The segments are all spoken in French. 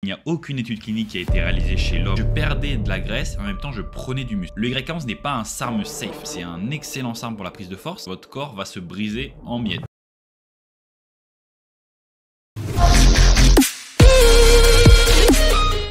Il n'y a aucune étude clinique qui a été réalisée chez l'homme. Je perdais de la graisse et en même temps je prenais du muscle. Le Y11 n'est pas un SARM safe, c'est un excellent SARM pour la prise de force. Votre corps va se briser en miettes.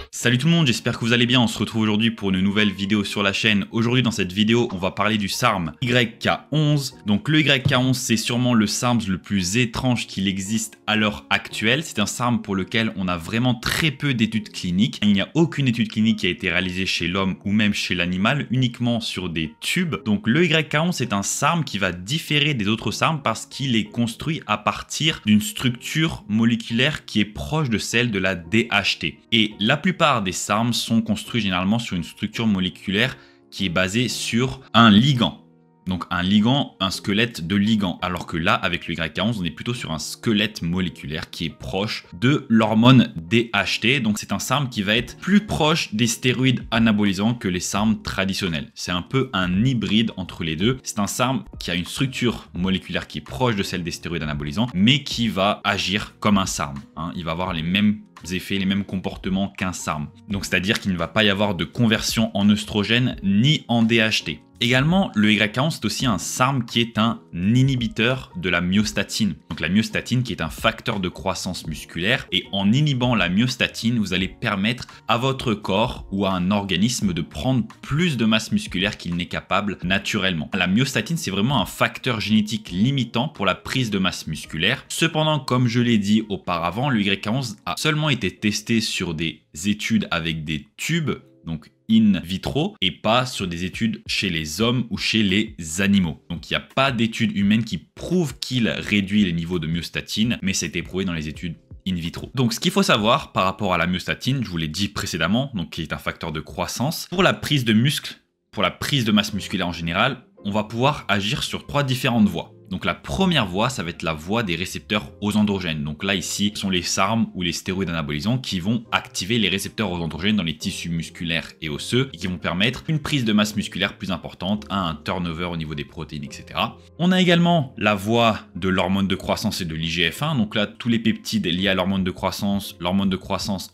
Salut tout le monde, j'espère que vous allez bien. On se retrouve aujourd'hui pour une nouvelle vidéo sur la chaîne. Aujourd'hui dans cette vidéo, on va parler du SARM YK11. Donc le YK11, c'est sûrement le SARM le plus étrange qu'il existe à l'heure actuelle. C'est un SARM pour lequel on a vraiment très peu d'études cliniques. Il n'y a aucune étude clinique qui a été réalisée chez l'homme ou même chez l'animal, uniquement sur des tubes. Donc le YK11, c'est un SARM qui va différer des autres SARM parce qu'il est construit à partir d'une structure moléculaire qui est proche de celle de la DHT. Et la plupart des SARM sont construits généralement sur une structure moléculaire qui est basée sur un ligand. Donc un ligand, un squelette de ligand. Alors que là, avec le YK11, on est plutôt sur un squelette moléculaire qui est proche de l'hormone DHT. Donc c'est un SARM qui va être plus proche des stéroïdes anabolisants que les SARM traditionnels. C'est un peu un hybride entre les deux. C'est un SARM qui a une structure moléculaire qui est proche de celle des stéroïdes anabolisants, mais qui va agir comme un SARM. Il va avoir les mêmes effets, les mêmes comportements qu'un SARM. Donc c'est-à-dire qu'il ne va pas y avoir de conversion en œstrogène ni en DHT. Également, le YK11, c'est aussi un SARM qui est un inhibiteur de la myostatine. Donc la myostatine qui est un facteur de croissance musculaire. Et en inhibant la myostatine, vous allez permettre à votre corps ou à un organisme de prendre plus de masse musculaire qu'il n'est capable naturellement. La myostatine, c'est vraiment un facteur génétique limitant pour la prise de masse musculaire. Cependant, comme je l'ai dit auparavant, le YK11 a seulement été testé sur des études avec des tubes, donc in vitro, et pas sur des études chez les hommes ou chez les animaux. Donc il n'y a pas d'études humaines qui prouvent qu'il réduit les niveaux de myostatine, mais ça a été prouvé dans les études in vitro. Donc ce qu'il faut savoir par rapport à la myostatine, je vous l'ai dit précédemment, donc qui est un facteur de croissance, pour la prise de muscle, pour la prise de masse musculaire en général, on va pouvoir agir sur 3 différentes voies. Donc la première voie, ça va être la voie des récepteurs aux androgènes. Donc là ici, ce sont les SARM ou les stéroïdes anabolisants qui vont activer les récepteurs aux androgènes dans les tissus musculaires et osseux et qui vont permettre une prise de masse musculaire plus importante, un turnover au niveau des protéines, etc. On a également la voie de l'hormone de croissance et de l'IGF-1. Donc là, tous les peptides liés à l'hormone de croissance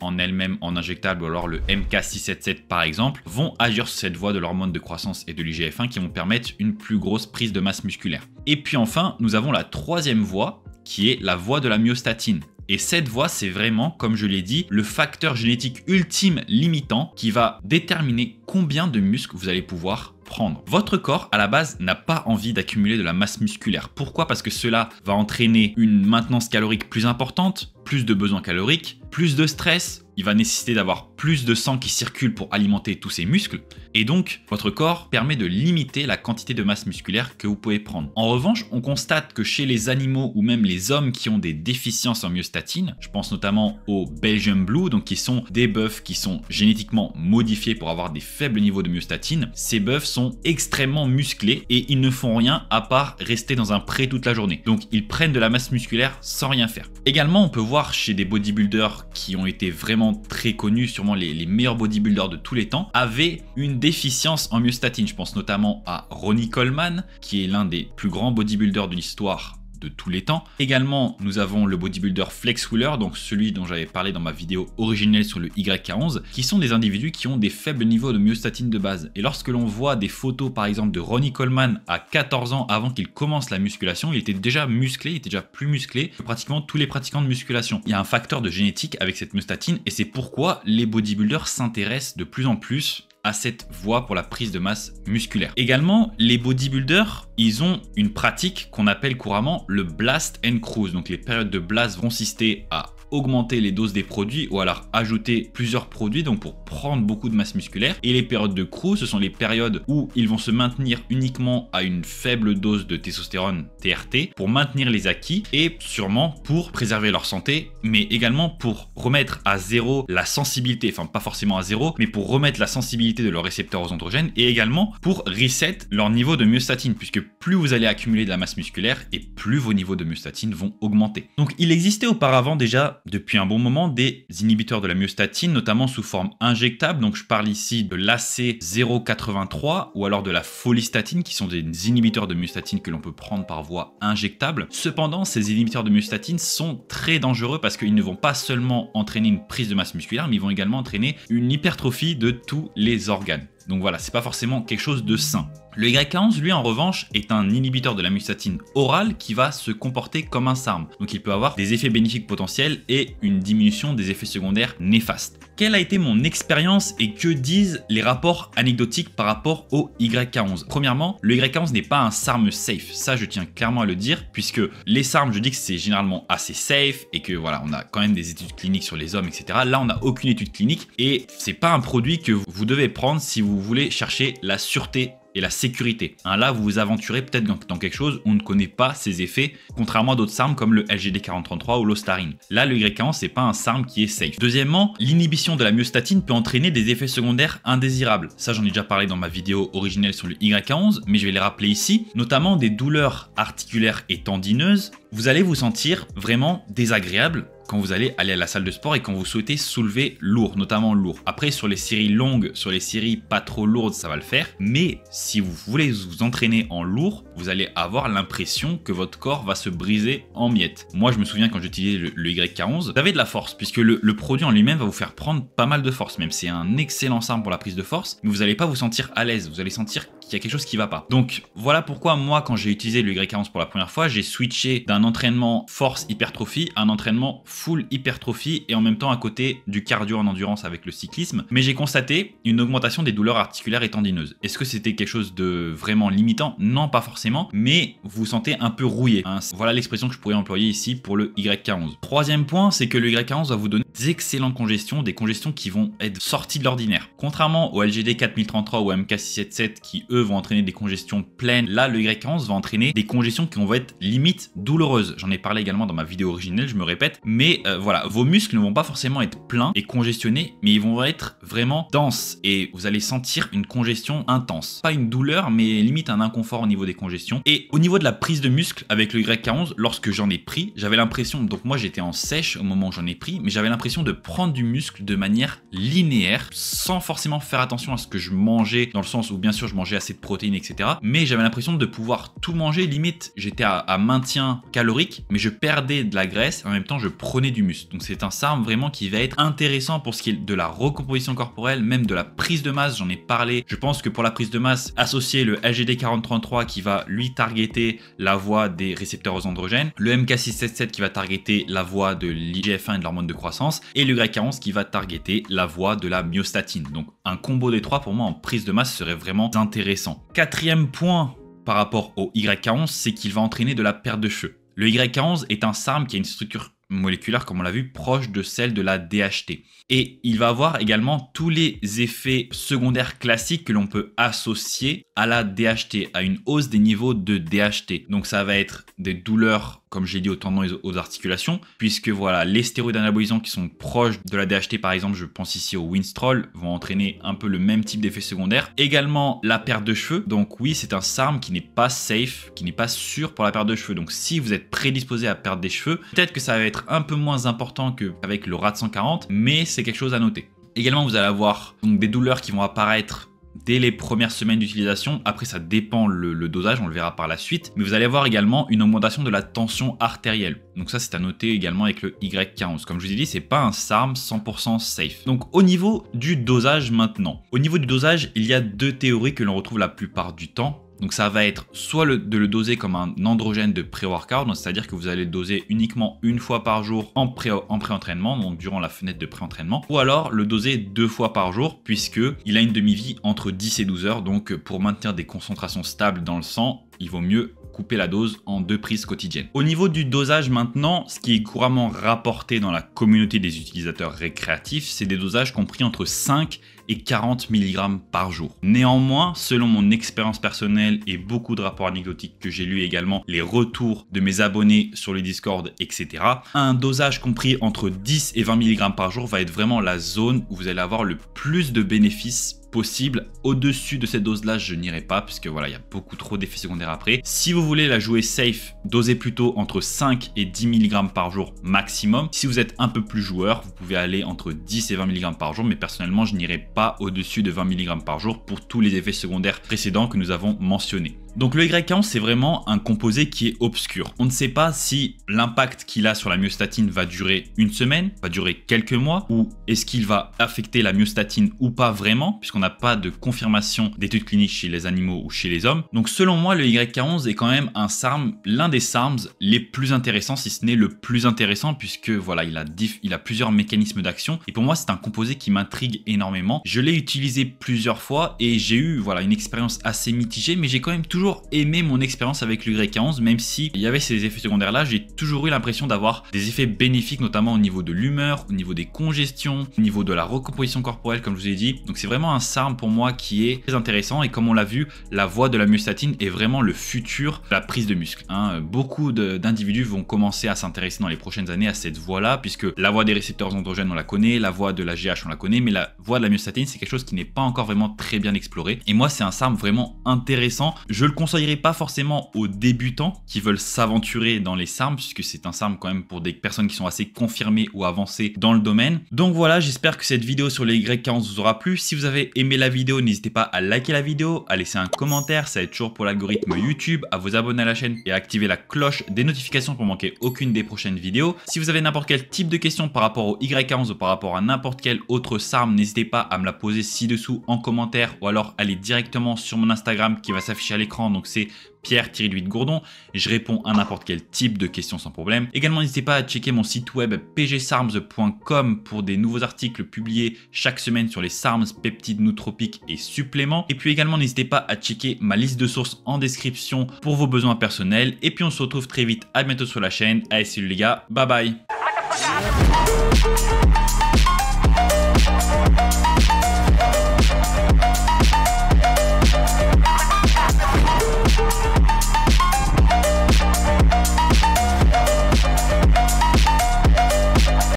en elle-même, en injectable, ou alors le MK677 par exemple, vont agir sur cette voie de l'hormone de croissance et de l'IGF-1 qui vont permettre une plus grosse prise de masse musculaire. Et puis enfin, nous avons la troisième voie qui est la voie de la myostatine. Et cette voie, c'est vraiment, comme je l'ai dit, le facteur génétique ultime limitant qui va déterminer combien de muscles vous allez pouvoir prendre. Votre corps, à la base, n'a pas envie d'accumuler de la masse musculaire. Pourquoi? Parce que cela va entraîner une maintenance calorique plus importante, plus de besoins caloriques, plus de stress. Il va nécessiter d'avoir plus de sang qui circule pour alimenter tous ces muscles. Et donc, votre corps permet de limiter la quantité de masse musculaire que vous pouvez prendre. En revanche, on constate que chez les animaux ou même les hommes qui ont des déficiences en myostatine, je pense notamment aux Belgian Blue, donc qui sont des bœufs qui sont génétiquement modifiés pour avoir des faibles niveaux de myostatine. Ces bœufs sont extrêmement musclés et ils ne font rien à part rester dans un pré toute la journée. Donc, ils prennent de la masse musculaire sans rien faire. Également, on peut voir chez des bodybuilders qui ont été vraiment très connus, sûrement les meilleurs bodybuilders de tous les temps, avaient une déficience en myostatine. Je pense notamment à Ronnie Coleman, qui est l'un des plus grands bodybuilders de l'histoire de tous les temps. Également, nous avons le bodybuilder Flex Wheeler, donc celui dont j'avais parlé dans ma vidéo originelle sur le YK11, qui sont des individus qui ont des faibles niveaux de myostatine de base. Et lorsque l'on voit des photos par exemple de Ronnie Coleman à 14 ans avant qu'il commence la musculation, il était déjà musclé, il était déjà plus musclé que pratiquement tous les pratiquants de musculation. Il y a un facteur de génétique avec cette myostatine et c'est pourquoi les bodybuilders s'intéressent de plus en plus à cette voie pour la prise de masse musculaire. Également, les bodybuilders, ils ont une pratique qu'on appelle couramment le blast and cruise. Donc les périodes de blast vont consister à augmenter les doses des produits ou alors ajouter plusieurs produits donc pour prendre beaucoup de masse musculaire. Et les périodes de cruise, ce sont les périodes où ils vont se maintenir uniquement à une faible dose de testostérone TRT pour maintenir les acquis et sûrement pour préserver leur santé, mais également pour remettre à zéro la sensibilité, enfin pas forcément à zéro, mais pour remettre la sensibilité de leurs récepteurs aux androgènes et également pour reset leur niveau de myostatine, puisque plus vous allez accumuler de la masse musculaire et plus vos niveaux de myostatine vont augmenter. Donc il existait auparavant déjà depuis un bon moment des inhibiteurs de la myostatine, notamment sous forme injectable. Donc je parle ici de l'AC083 ou alors de la folistatine, qui sont des inhibiteurs de myostatine que l'on peut prendre par voie injectable. Cependant, ces inhibiteurs de myostatine sont très dangereux parce qu'ils ne vont pas seulement entraîner une prise de masse musculaire, mais ils vont également entraîner une hypertrophie de tous les organes. Donc voilà, c'est pas forcément quelque chose de sain. Le YK11, lui, en revanche, est un inhibiteur de la myostatine orale qui va se comporter comme un SARM. Donc il peut avoir des effets bénéfiques potentiels et une diminution des effets secondaires néfastes. Quelle a été mon expérience et que disent les rapports anecdotiques par rapport au YK11? Premièrement, le YK11 n'est pas un SARM safe. Ça, je tiens clairement à le dire, puisque les SARM, je dis que c'est généralement assez safe et que voilà, on a quand même des études cliniques sur les hommes, etc. Là, on n'a aucune étude clinique et c'est pas un produit que vous devez prendre si vous voulez chercher la sûreté et la sécurité. Là, vous vous aventurez peut-être dans quelque chose où on ne connaît pas ses effets, contrairement à d'autres SARM comme le LGD4033 ou l'ostarine. Là, le YK11, c'est pas un SARM qui est safe. Deuxièmement, l'inhibition de la myostatine peut entraîner des effets secondaires indésirables. Ça, j'en ai déjà parlé dans ma vidéo originelle sur le YK11, mais je vais les rappeler ici, notamment des douleurs articulaires et tendineuses. Vous allez vous sentir vraiment désagréable quand vous allez aller à la salle de sport et quand vous souhaitez soulever lourd, notamment lourd. Après, sur les séries longues, sur les séries pas trop lourdes, ça va le faire. Mais si vous voulez vous entraîner en lourd, vous allez avoir l'impression que votre corps va se briser en miettes. Moi, je me souviens quand j'utilisais le YK11, vous avez de la force, puisque le produit en lui-même va vous faire prendre pas mal de force. Même c'est un excellent SARM pour la prise de force, mais vous n'allez pas vous sentir à l'aise. Vous allez sentir qu'il y a quelque chose qui va pas. Donc voilà pourquoi moi, quand j'ai utilisé le YK11 pour la première fois, j'ai switché d'un entraînement force hypertrophie à un entraînement full hypertrophie et en même temps à côté du cardio en endurance avec le cyclisme. Mais j'ai constaté une augmentation des douleurs articulaires et tendineuses. Est-ce que c'était quelque chose de vraiment limitant? Non, pas forcément, mais vous vous sentez un peu rouillé. Voilà l'expression que je pourrais employer ici pour le YK11. Troisième point, c'est que le YK11 va vous donner des excellentes congestions, des congestions qui vont être sorties de l'ordinaire. Contrairement au LGD 4033 ou MK677 qui eux vont entraîner des congestions pleines, là le YK11 va entraîner des congestions qui vont être limite douloureuses. J'en ai parlé également dans ma vidéo originelle, je me répète, mais voilà, vos muscles ne vont pas forcément être pleins et congestionnés, mais ils vont être vraiment denses et vous allez sentir une congestion intense. Pas une douleur, mais limite un inconfort au niveau des congestions. Et au niveau de la prise de muscle avec le YK11, lorsque j'en ai pris, j'avais l'impression, donc moi j'étais en sèche au moment où j'en ai pris, mais j'avais l'impression de prendre du muscle de manière linéaire, sans forcément faire attention à ce que je mangeais, dans le sens où bien sûr je mangeais assez de protéines, etc. Mais j'avais l'impression de pouvoir tout manger, limite j'étais à maintien calorique, mais je perdais de la graisse et en même temps je prenais du muscle. Donc c'est un SARM vraiment qui va être intéressant pour ce qui est de la recomposition corporelle, même de la prise de masse, j'en ai parlé. Je pense que pour la prise de masse, associer le LGD4033 qui va lui targeter la voie des récepteurs aux androgènes, le MK677 qui va targeter la voie de l'IGF-1 et de l'hormone de croissance, et le YK11 qui va targeter la voie de la myostatine. Donc un combo des trois pour moi en prise de masse serait vraiment intéressant. Quatrième point par rapport au YK11, c'est qu'il va entraîner de la perte de cheveux. Le YK11 est un SARM qui a une structure moléculaire, comme on l'a vu, proche de celle de la DHT. Et il va avoir également tous les effets secondaires classiques que l'on peut associer à la DHT, à une hausse des niveaux de DHT. Donc ça va être des douleurs, comme j'ai dit, aux tendons et aux articulations, puisque voilà, les stéroïdes anabolisants qui sont proches de la DHT, par exemple, je pense ici au Winstrol, vont entraîner un peu le même type d'effet secondaire. Également la perte de cheveux. Donc oui, c'est un SARM qui n'est pas safe, qui n'est pas sûr pour la perte de cheveux. Donc si vous êtes prédisposé à perdre des cheveux, peut-être que ça va être un peu moins important qu'avec le RAD 140, mais c'est quelque chose à noter. Également, vous allez avoir donc des douleurs qui vont apparaître dès les premières semaines d'utilisation. Après, ça dépend le dosage, on le verra par la suite. Mais vous allez avoir également une augmentation de la tension artérielle. Donc ça, c'est à noter également avec le YK11. Comme je vous ai dit, c'est pas un SARM 100% safe. Donc au niveau du dosage maintenant. Au niveau du dosage, il y a deux théories que l'on retrouve la plupart du temps. Donc ça va être soit de le doser comme un androgène de pré-workout, c'est-à-dire que vous allez le doser uniquement une fois par jour en pré-entraînement, donc durant la fenêtre de pré-entraînement, ou alors le doser 2 fois par jour, puisqu'il a une demi-vie entre 10 et 12 heures, donc pour maintenir des concentrations stables dans le sang, il vaut mieux couper la dose en 2 prises quotidiennes. Au niveau du dosage maintenant, ce qui est couramment rapporté dans la communauté des utilisateurs récréatifs, c'est des dosages compris entre 5 et 40 mg par jour. Néanmoins, selon mon expérience personnelle et beaucoup de rapports anecdotiques que j'ai lus également, les retours de mes abonnés sur le Discord, etc., un dosage compris entre 10 et 20 mg par jour va être vraiment la zone où vous allez avoir le plus de bénéfices possible. Au-dessus de cette dose là je n'irai pas puisque voilà, il y a beaucoup trop d'effets secondaires après. Si vous voulez la jouer safe, dosez plutôt entre 5 et 10 mg par jour maximum. Si vous êtes un peu plus joueur, vous pouvez aller entre 10 et 20 mg par jour, mais personnellement je n'irai pas au-dessus de 20 mg par jour pour tous les effets secondaires précédents que nous avons mentionnés. Donc le YK11 c'est vraiment un composé qui est obscur. On ne sait pas si l'impact qu'il a sur la myostatine va durer une semaine, va durer quelques mois, ou est-ce qu'il va affecter la myostatine ou pas vraiment, puisqu'on n'a pas de confirmation d'études cliniques chez les animaux ou chez les hommes. Donc selon moi le YK11 est quand même un SARM, l'un des SARMs les plus intéressants, si ce n'est le plus intéressant, puisque voilà il a plusieurs mécanismes d'action, et pour moi c'est un composé qui m'intrigue énormément. Je l'ai utilisé plusieurs fois et j'ai eu voilà une expérience assez mitigée, mais j'ai quand même toujours aimé mon expérience avec le YK11, même si il y avait ces effets secondaires là, j'ai toujours eu l'impression d'avoir des effets bénéfiques, notamment au niveau de l'humeur, au niveau des congestions, au niveau de la recomposition corporelle comme je vous ai dit. Donc c'est vraiment un SARM pour moi qui est très intéressant, et comme on l'a vu, la voie de la myostatine est vraiment le futur de la prise de muscle. Beaucoup d'individus vont commencer à s'intéresser dans les prochaines années à cette voie là, puisque la voie des récepteurs androgènes on la connaît, la voie de la GH on la connaît, mais la voie de la myostatine c'est quelque chose qui n'est pas encore vraiment très bien exploré, et moi c'est un SARM vraiment intéressant. Je le conseillerais pas forcément aux débutants qui veulent s'aventurer dans les SARM, puisque c'est un SARM quand même pour des personnes qui sont assez confirmées ou avancées dans le domaine. Donc voilà, j'espère que cette vidéo sur les YK11 vous aura plu. Si vous avez aimé la vidéo, n'hésitez pas à liker la vidéo, à laisser un commentaire, ça aide toujours pour l'algorithme YouTube, à vous abonner à la chaîne et à activer la cloche des notifications pour manquer aucune des prochaines vidéos. Si vous avez n'importe quel type de question par rapport au YK11 ou par rapport à n'importe quel autre SARM, n'hésitez pas à me la poser ci-dessous en commentaire, ou alors aller directement sur mon Instagram qui va s'afficher à l'écran, donc c'est Pierre-Gourdon. Je réponds à n'importe quel type de questions sans problème. Également, n'hésitez pas à checker mon site web pgsarms.com pour des nouveaux articles publiés chaque semaine sur les SARMs, peptides, nootropiques et suppléments. Et puis également, n'hésitez pas à checker ma liste de sources en description pour vos besoins personnels. Et puis on se retrouve très vite. À bientôt sur la chaîne. Allez, salut les gars. Bye bye.